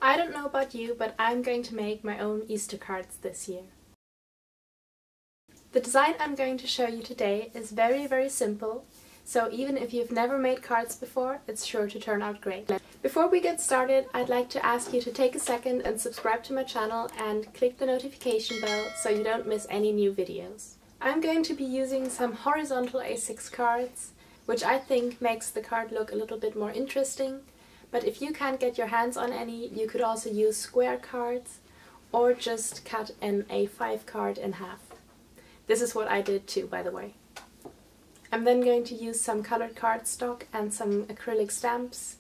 I don't know about you, but I'm going to make my own Easter cards this year. The design I'm going to show you today is very simple, so even if you've never made cards before, it's sure to turn out great. Before we get started, I'd like to ask you to take a second and subscribe to my channel and click the notification bell so you don't miss any new videos. I'm going to be using some horizontal A6 cards, which I think makes the card look a little bit more interesting, but if you can't get your hands on any, you could also use square cards or just cut an A5 card in half. This is what I did too, by the way. I'm then going to use some colored cardstock and some acrylic stamps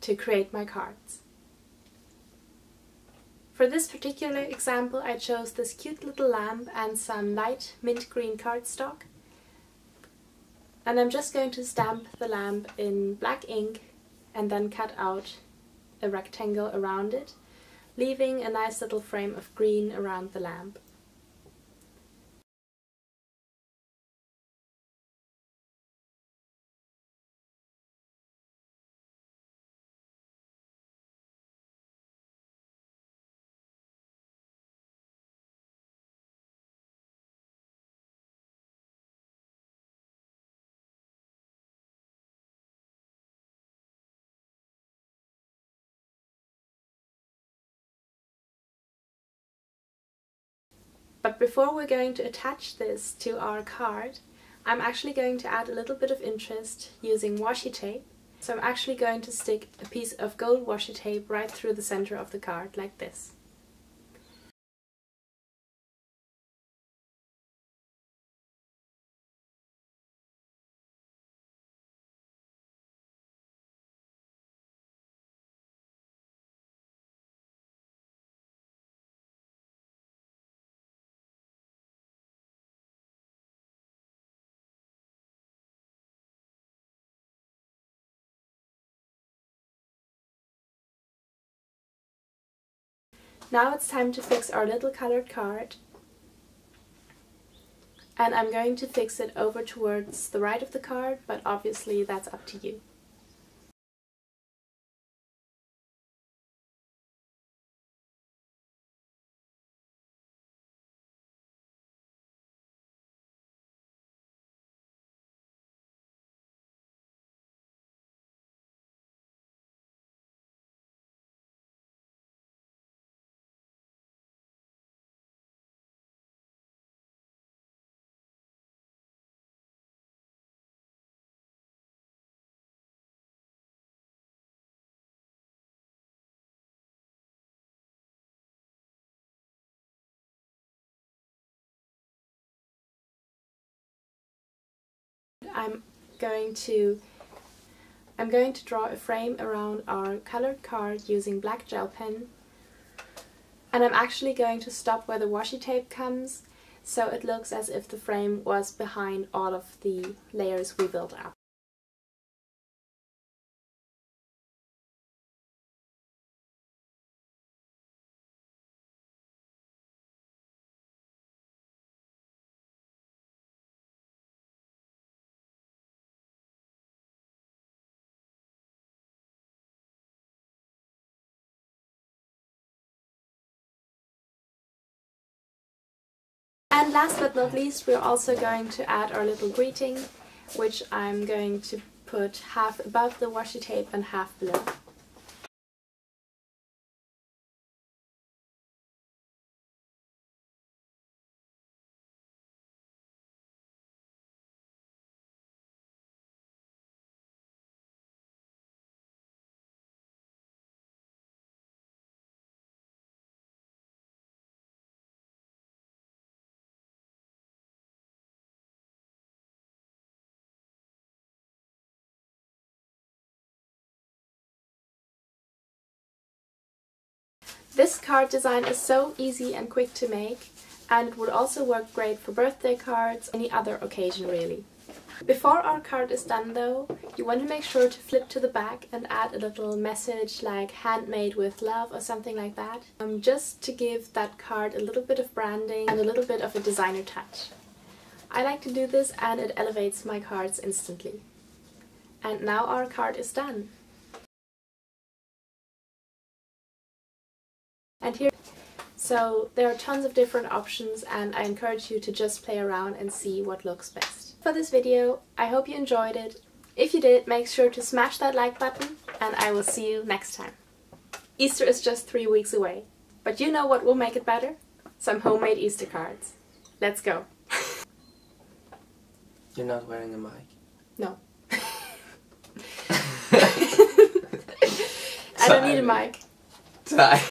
to create my cards. For this particular example, I chose this cute little lamp and some light mint green cardstock. And I'm just going to stamp the lamp in black ink and then cut out a rectangle around it, leaving a nice little frame of green around the lamp. But before we're going to attach this to our card, I'm actually going to add a little bit of interest using washi tape. So I'm actually going to stick a piece of gold washi tape right through the center of the card, like this. Now it's time to fix our little colored card, and I'm going to fix it over towards the right of the card, but obviously that's up to you. I'm going to draw a frame around our colored card using black gel pen, and I'm actually going to stop where the washi tape comes, so it looks as if the frame was behind all of the layers we built up. And last but not least, we're also going to add our little greeting, which I'm going to put half above the washi tape and half below. This card design is so easy and quick to make, and it would also work great for birthday cards, any other occasion really. Before our card is done though, you want to make sure to flip to the back and add a little message like "handmade with love" or something like that, just to give that card a little bit of branding and a little bit of a designer touch. I like to do this and it elevates my cards instantly. And now our card is done. And here, so there are tons of different options and I encourage you to just play around and see what looks best. For this video, I hope you enjoyed it. If you did, make sure to smash that like button and I will see you next time. Easter is just 3 weeks away, but you know what will make it better? Some homemade Easter cards. Let's go. You're not wearing a mic? No. I don't need a mic. Try.